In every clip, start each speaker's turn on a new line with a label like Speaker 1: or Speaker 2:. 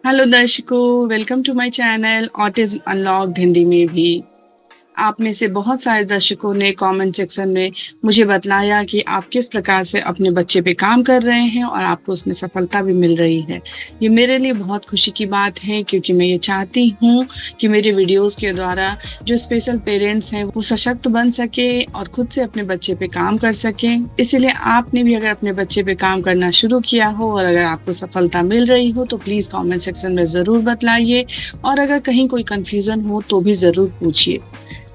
Speaker 1: Hello दर्शकों, welcome to my channel Autism Unlocked Hindi में भी। आप में से बहुत सारे दर्शकों ने कमेंट सेक्शन में मुझे बतलाया कि आप किस प्रकार से अपने बच्चे पे काम कर रहे हैं और आपको उसमें सफलता भी मिल रही है। ये मेरे लिए बहुत खुशी की बात है क्योंकि मैं ये चाहती हूँ कि मेरे वीडियोस के द्वारा जो स्पेशल पेरेंट्स हैं वो सशक्त बन सके और खुद से अपने बच्चे पे काम कर सकें। इसीलिए आपने भी अगर अपने बच्चे पे काम करना शुरू किया हो और अगर आपको सफलता मिल रही हो तो प्लीज़ कमेंट सेक्शन में ज़रूर बतलाइए और अगर कहीं कोई कन्फ्यूज़न हो तो भी ज़रूर पूछिए।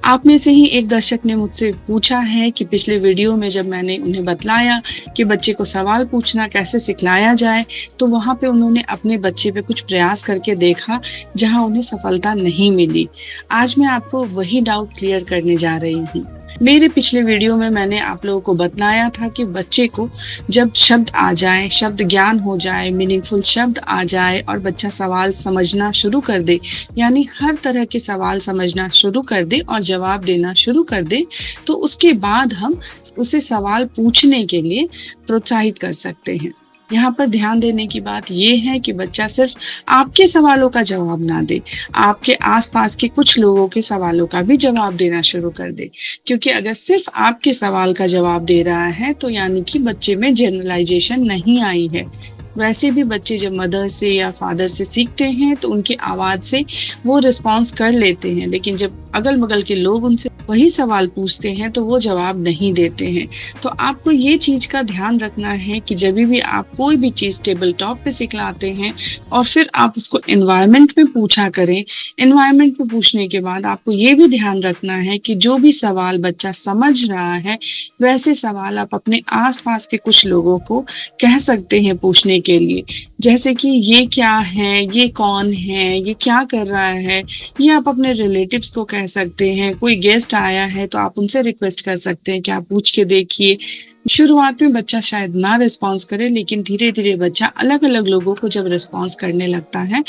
Speaker 1: आप में से ही एक दर्शक ने मुझसे पूछा है कि पिछले वीडियो में जब मैंने उन्हें बतलाया कि बच्चे को सवाल पूछना कैसे सिखलाया जाए, तो वहाँ पे उन्होंने अपने बच्चे पे कुछ प्रयास करके देखा जहाँ उन्हें सफलता नहीं मिली। आज मैं आपको वही डाउट क्लियर करने जा रही हूँ। मेरे पिछले वीडियो में मैंने आप लोगों को बतलाया था कि बच्चे को जब शब्द आ जाए, शब्द ज्ञान हो जाए, मीनिंगफुल शब्द आ जाए और बच्चा सवाल समझना शुरू कर दे, यानी हर तरह के सवाल समझना शुरू कर दे और जवाब देना शुरू कर दे, तो उसके बाद हम उसे सवाल पूछने के लिए प्रोत्साहित कर सकते हैं। यहाँ पर ध्यान देने की बात ये है कि बच्चा सिर्फ आपके सवालों का जवाब ना दे, आपके आसपास के कुछ लोगों के सवालों का भी जवाब देना शुरू कर दे। क्योंकि अगर सिर्फ आपके सवाल का जवाब दे रहा है तो यानी कि बच्चे में जनरलाइजेशन नहीं आई है। वैसे भी बच्चे जब मदर से या फादर से सीखते हैं तो उनकी आवाज़ से वो रिस्पॉन्स कर लेते हैं, लेकिन जब अगल बगल के लोग उनसे वही सवाल पूछते हैं तो वो जवाब नहीं देते हैं। तो आपको ये चीज़ का ध्यान रखना है कि जब भी आप कोई भी चीज़ टेबल टॉप पे सिखलाते हैं और फिर आप उसको एनवायरनमेंट में पूछा करें। एनवायरनमेंट में पूछने के बाद आपको ये भी ध्यान रखना है कि जो भी सवाल बच्चा समझ रहा है वैसे सवाल आप अपने आसपास के कुछ लोगों को कह सकते हैं पूछने के लिए। जैसे कि ये क्या है, ये कौन है, ये क्या कर रहा है, ये आप अपने रिलेटिव्स को कह सकते हैं। कोई गेस्ट आया है तो आप उनसे रिक्वेस्ट कर सकते हैं कि आप पूछ के देखिए। शुरुआत में बच्चा शायद ना रिस्पॉन्स करे, लेकिन धीरे धीरे बच्चा अलग अलग लोगों को जब रिस्पॉन्स करने लगता है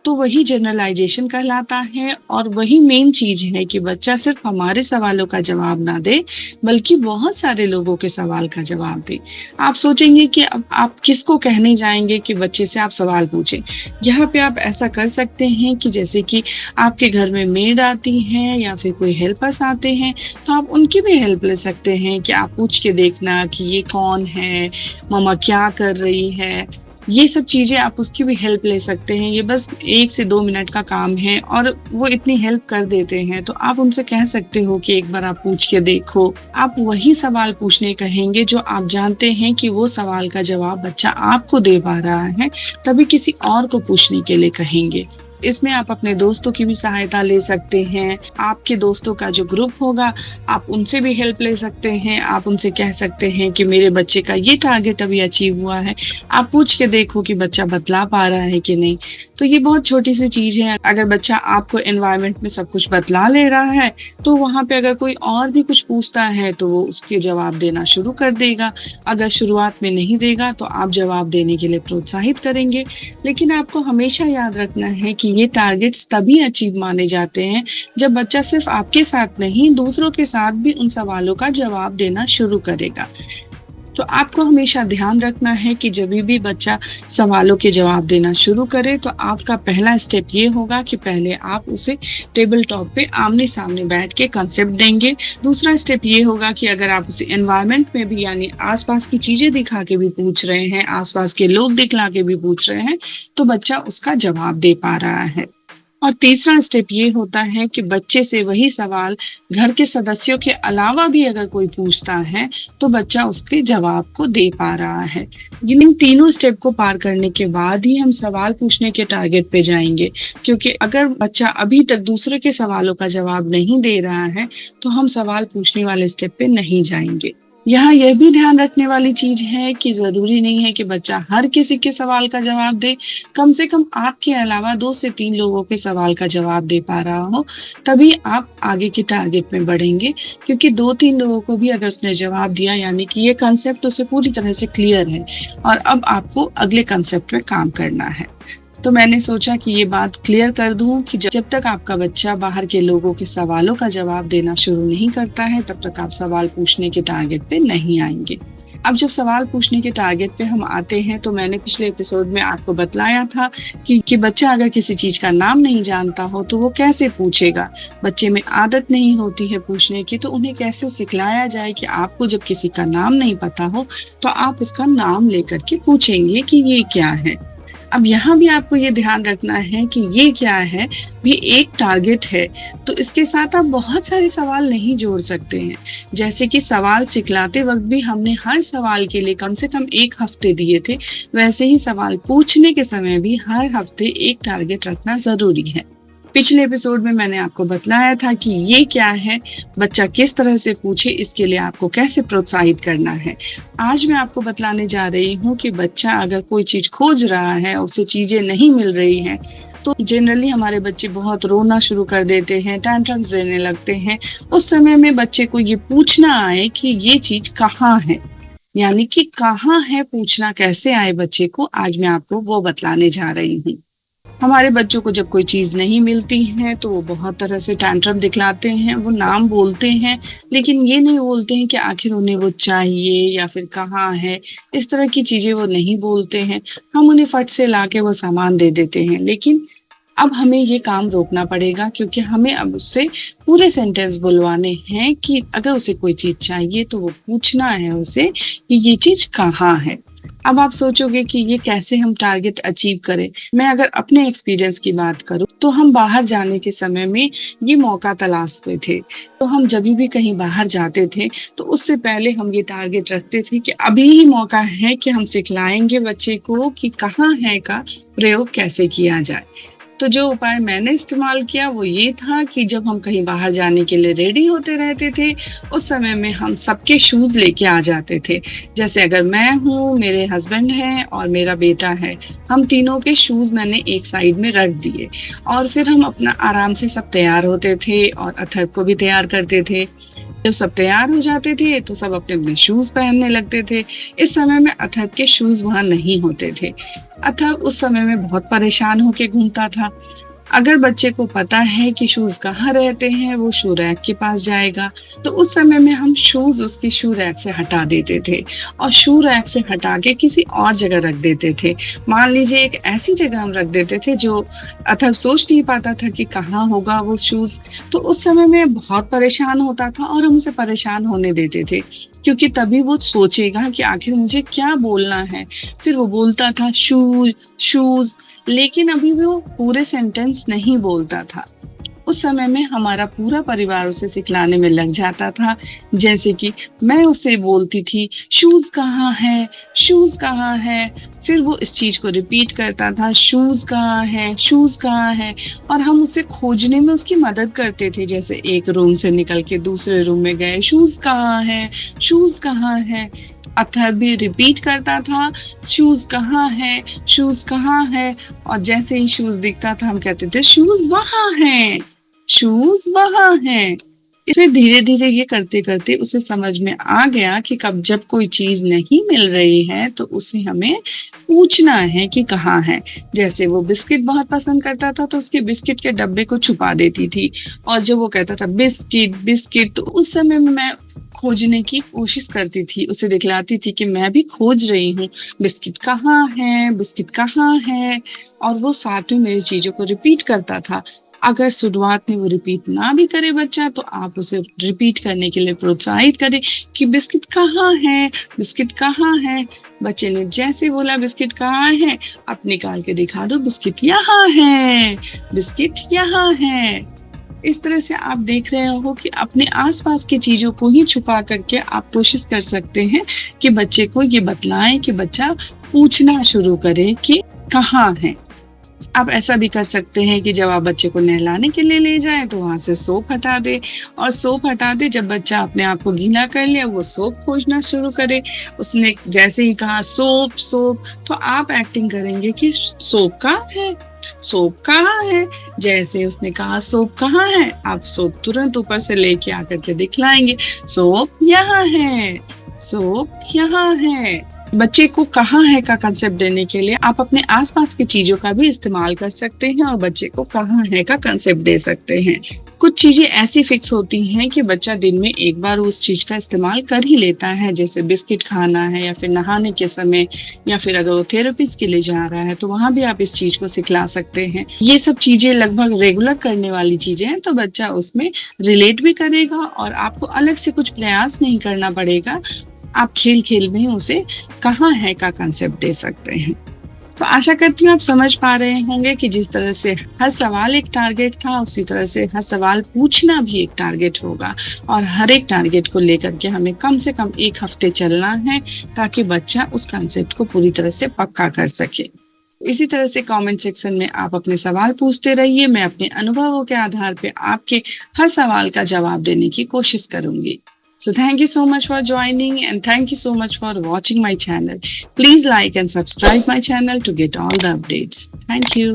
Speaker 1: तो वही जनरलाइजेशन कहलाता है। और वही मेन चीज है कि बच्चा सिर्फ हमारे सवालों का जवाब ना दे बल्कि बहुत सारे लोगों के सवाल का जवाब दे। आप सोचेंगे कि अब आप किसको कहने जाएंगे कि बच्चे से आप सवाल पूछें। यहाँ पे आप ऐसा कर सकते हैं कि जैसे कि आपके घर में मेड आती हैं या फिर कोई हेल्पर्स आते हैं तो आप उनकी भी हेल्प ले सकते हैं कि आप पूछ के देखना कि ये कौन है, मम्मा क्या कर रही है। ये सब चीज़ें आप उसकी भी हेल्प ले सकते हैं। ये बस 1 से 2 मिनट का काम है और वो इतनी हेल्प कर देते हैं, तो आप उनसे कह सकते हो कि एक बार आप पूछ के देखो। आप वही सवाल पूछने कहेंगे जो आप जानते हैं कि वो सवाल का जवाब बच्चा आपको दे पा रहा है, तभी किसी और को पूछने के लिए कहेंगे। इसमें आप अपने दोस्तों की भी सहायता ले सकते हैं। आपके दोस्तों का जो ग्रुप होगा आप उनसे भी हेल्प ले सकते हैं। आप उनसे कह सकते हैं कि मेरे बच्चे का ये टारगेट अभी अचीव हुआ है, आप पूछ के देखो कि बच्चा बतला पा रहा है कि नहीं। तो ये बहुत छोटी सी चीज है। अगर बच्चा आपको एनवायरनमेंट में सब कुछ बतला ले रहा है तो वहाँ पे अगर कोई और भी कुछ पूछता है तो वो उसके जवाब देना शुरू कर देगा। अगर शुरुआत में नहीं देगा तो आप जवाब देने के लिए प्रोत्साहित करेंगे। लेकिन आपको हमेशा याद रखना है कि ये टारगेट्स तभी अचीव माने जाते हैं जब बच्चा सिर्फ आपके साथ नहीं दूसरों के साथ भी उन सवालों का जवाब देना शुरू करेगा। तो आपको हमेशा ध्यान रखना है कि जब भी बच्चा सवालों के जवाब देना शुरू करे तो आपका पहला स्टेप ये होगा कि पहले आप उसे टेबल टॉप पे आमने सामने बैठ के कंसेप्ट देंगे। दूसरा स्टेप ये होगा कि अगर आप उसे एनवायरनमेंट में भी यानी आसपास की चीजें दिखा के भी पूछ रहे हैं, आसपास के लोग दिखला के भी पूछ रहे हैं, तो बच्चा उसका जवाब दे पा रहा है। और तीसरा स्टेप ये होता है कि बच्चे से वही सवाल घर के सदस्यों के अलावा भी अगर कोई पूछता है तो बच्चा उसके जवाब को दे पा रहा है। इन तीनों स्टेप को पार करने के बाद ही हम सवाल पूछने के टारगेट पे जाएंगे। क्योंकि अगर बच्चा अभी तक दूसरे के सवालों का जवाब नहीं दे रहा है तो हम सवाल पूछने वाले स्टेप पे नहीं जाएंगे। यहाँ यह भी ध्यान रखने वाली चीज है कि जरूरी नहीं है कि बच्चा हर किसी के सवाल का जवाब दे। कम से कम आपके अलावा 2 से 3 लोगों के सवाल का जवाब दे पा रहा हो, तभी आप आगे के टारगेट में बढ़ेंगे। क्योंकि 2-3 लोगों को भी अगर उसने जवाब दिया यानी कि ये कंसेप्ट उसे पूरी तरह से क्लियर है और अब आपको अगले कंसेप्ट पे काम करना है। तो मैंने सोचा कि ये बात क्लियर कर दूं कि जब तक आपका बच्चा बाहर के लोगों के सवालों का जवाब देना शुरू नहीं करता है तब तक आप सवाल पूछने के टारगेट पे नहीं आएंगे। अब जब सवाल पूछने के टारगेट पे हम आते हैं, तो मैंने पिछले एपिसोड में आपको बतलाया था कि बच्चा अगर किसी चीज़ का नाम नहीं जानता हो तो वो कैसे पूछेगा? बच्चे में आदत नहीं होती है पूछने की, तो उन्हें कैसे सिखलाया जाए कि आपको जब किसी का नाम नहीं पता हो, तो आप उसका नाम लेकर के पूछेंगे कि ये क्या है? अब यहाँ भी आपको ये ध्यान रखना है कि ये क्या है, भी एक टारगेट है, तो इसके साथ आप बहुत सारे सवाल नहीं जोड़ सकते हैं। जैसे कि सवाल सिखलाते वक़्त भी हमने हर सवाल के लिए कम से कम 1 हफ्ते दिए थे, वैसे ही सवाल पूछने के समय भी हर हफ्ते एक टारगेट रखना ज़रूरी है। पिछले एपिसोड में मैंने आपको बतलाया था कि ये क्या है, बच्चा किस तरह से पूछे, इसके लिए आपको कैसे प्रोत्साहित करना है। आज मैं आपको बतलाने जा रही हूँ कि बच्चा अगर कोई चीज़ खोज रहा है, उसे चीज़ें नहीं मिल रही हैं, तो जनरली हमारे बच्चे बहुत रोना शुरू कर देते हैं, टैंट्रम्स देने लगते हैं। उस समय में बच्चे को ये पूछना आए कि ये चीज़ कहाँ है? यानी कि कहाँ है पूछना कैसे आए बच्चे को, आज मैं आपको वो बतलाने जा रही हूँ। हमारे बच्चों को जब कोई चीज़ नहीं मिलती है, तो वो बहुत तरह से टैंट्रम दिखलाते हैं, वो नाम बोलते हैं, लेकिन ये नहीं बोलते हैं कि आखिर उन्हें वो चाहिए या फिर कहाँ है, इस तरह की चीज़ें वो नहीं बोलते हैं। हम उन्हें फट से लाके वो सामान दे देते हैं, लेकिन अब हमें ये काम रोकना पड़ेगा, क्योंकि हमें अब उससे पूरे सेंटेंस बुलवाने हैं कि अगर उसे कोई चीज़ चाहिए तो वो पूछना है उसे कि ये चीज़ कहाँ है। अब आप सोचोगे कि ये कैसे हम टारगेट अचीव करें? मैं अगर अपने एक्सपीरियंस की बात करूँ, तो हम बाहर जाने के समय में ये मौका तलाशते थे। तो हम जभी भी कहीं बाहर जाते थे, तो उससे पहले हम ये टारगेट रखते थे कि अभी ही मौका है कि हम सिखलाएँगे बच्चे को कि कहाँ है का प्रयोग कैसे किया जाए। तो जो उपाय मैंने इस्तेमाल किया वो ये था कि जब हम कहीं बाहर जाने के लिए रेडी होते रहते थे, उस समय में हम सबके शूज़ लेके आ जाते थे। जैसे अगर मैं हूँ, मेरे हस्बैंड हैं और मेरा बेटा है, हम तीनों के शूज़ मैंने एक साइड में रख दिए और फिर हम अपना आराम से सब तैयार होते थे और अथर्व को भी तैयार करते थे। जब सब तैयार हो जाते थे, तो सब अपने-अपने शूज़ पहनने लगते थे। इस समय में अथर्व के शूज़ वहाँ नहीं होते थे। अथर्व उस समय में बहुत परेशान होके घूमता था। अगर बच्चे को पता है कि शूज़ कहाँ रहते हैं, वो शू रैक के पास जाएगा, तो उस समय में हम शूज़ उसकी शू रैक से हटा देते थे और शू रैक से हटा के किसी और जगह रख देते थे। मान लीजिए एक ऐसी जगह हम रख देते थे जो अथर्व सोच नहीं पाता था कि कहाँ होगा वो शूज़, तो उस समय में बहुत परेशान होता था और हम उसे परेशान होने देते थे, क्योंकि तभी वो सोचेगा कि आखिर मुझे क्या बोलना है। फिर वो बोलता था शूज़, शूज़, लेकिन अभी वो पूरे सेंटेंस नहीं बोलता था। उस समय में हमारा पूरा परिवार उसे सिखलाने में लग जाता था। जैसे कि मैं उसे बोलती थी, शूज़ कहाँ है? शूज़ कहाँ है? फिर वो इस चीज़ को रिपीट करता था, शूज़ कहाँ है? शूज़ कहाँ है? और हम उसे खोजने में उसकी मदद करते थे। जैसे एक रूम से निकल के दूसरे रूम में गए, शूज़ कहाँ है? शूज़ कहाँ है? अथर्व भी रिपीट करता था, शूज़ कहाँ है? शूज़ कहाँ है? और जैसे ही शूज़ दिखता था हम कहते थे, शूज़ वहाँ हैं, शूज़ वहाँ हैं। फिर धीरे-धीरे ये करते-करते उसे समझ में आ गया कि कब जब कोई चीज़ नहीं मिल रही है, तो उसे हमें पूछना है कि कहाँ है। जैसे वो बिस्किट बहुत पसंद करता था, तो उसके बिस्किट के डब्बे को छुपा देती थी और जब वो कहता था बिस्किट, बिस्किट, तो उस समय में मैं खोजने की कोशिश करती थी, उसे दिखलाती थी कि मैं भी खोज रही हूँ, बिस्किट कहाँ है, बिस्किट कहाँ है? और वो साथ में मेरी चीज़ों को रिपीट करता था। अगर शुरुआत में वो रिपीट ना भी करे बच्चा, तो आप उसे रिपीट करने के लिए प्रोत्साहित करें कि बिस्किट कहाँ है? बिस्किट कहाँ है? बच्चे ने जैसे बोला बिस्किट कहाँ है? आप निकाल के दिखा दो, बिस्किट यहाँ है, बिस्किट यहाँ है। इस तरह से आप देख रहे हो कि अपने आस-पास की चीज़ों को ही छुपा करके आप कोशिश कर सकते हैं कि बच्चे को ये बतलाएँ कि बच्चा पूछना शुरू करे कि कहाँ है? आप ऐसा भी कर सकते हैं कि जब आप बच्चे को नहलाने के लिए ले जाएँ, तो वहाँ से सोप हटा दें और सोप हटा दें, जब बच्चा अपने आप को गीला कर ले, वो सोप खोजना शुरू करे। उसने जैसे ही कहा सोप, सोप, तो आप एक्टिंग करेंगे कि सोप कहाँ है? सोप कहाँ है? जैसे उसने कहा सोप कहाँ है? आप सोप तुरंत ऊपर से लेके आकर के दिखलाएँगे, सोप यहाँ है, सोप यहाँ है। बच्चे को कहाँ है का कंसेप्ट देने के लिए आप अपने आसपास की चीजों का भी इस्तेमाल कर सकते हैं और बच्चे को कहाँ है का कंसेप्ट दे सकते हैं। कुछ चीजें ऐसी फिक्स होती हैं कि बच्चा दिन में एक बार उस चीज का इस्तेमाल कर ही लेता है, जैसे बिस्किट खाना है या फिर नहाने के समय, या फिर अगर वो थेरेपिस्ट के लिए जा रहा है तो वहां भी आप इस चीज को सिखला सकते हैं। ये सब चीजें लगभग रेगुलर करने वाली चीजें हैं, तो बच्चा उसमें रिलेट भी करेगा और आपको अलग से कुछ प्रयास नहीं करना पड़ेगा। आप खेल खेल में ही उसे कहाँ है का कंसेप्ट दे सकते हैं। तो आशा करती हूँ आप समझ पा रहे होंगे कि जिस तरह से हर सवाल एक टारगेट था, उसी तरह से हर सवाल पूछना भी एक टारगेट होगा और हर एक टारगेट को लेकर के हमें कम से कम 1 हफ्ते चलना है, ताकि बच्चा उस कंसेप्ट को पूरी तरह से पक्का कर सके। इसी तरह से कमेंट सेक्शन में आप अपने सवाल पूछते रहिए, मैं अपने अनुभवों के आधार पे आपके हर सवाल का जवाब देने की कोशिश करूंगी। So thank you so much for joining and thank you so much for watching my channel. Please like and subscribe my channel to get all the updates. Thank you.